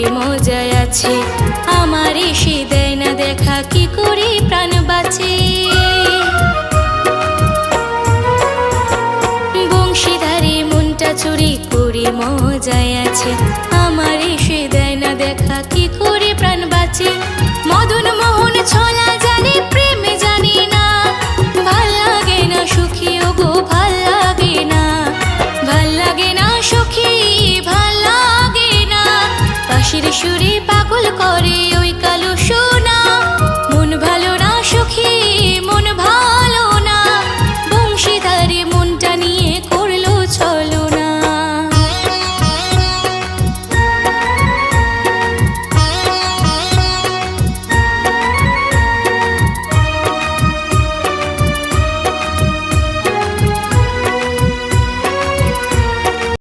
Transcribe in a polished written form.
করি মজায় আছে, আমার এসে দেয় না দেখা, কি করে প্রাণ বাঁচে। বংশীধারে মনটা চুরি করি মজায় আছে, আমার এসে দেয় না দেখা, কি করে প্রাণ বাঁচে। মদন মোহন ছলা জানে প্রেম জানি না, ভাল লাগে না সুখী ওগো ভাল লাগে না, ভাল লাগে না সুখী ভাল লাগে না। বাঁশির সুরে পাগল করে ওই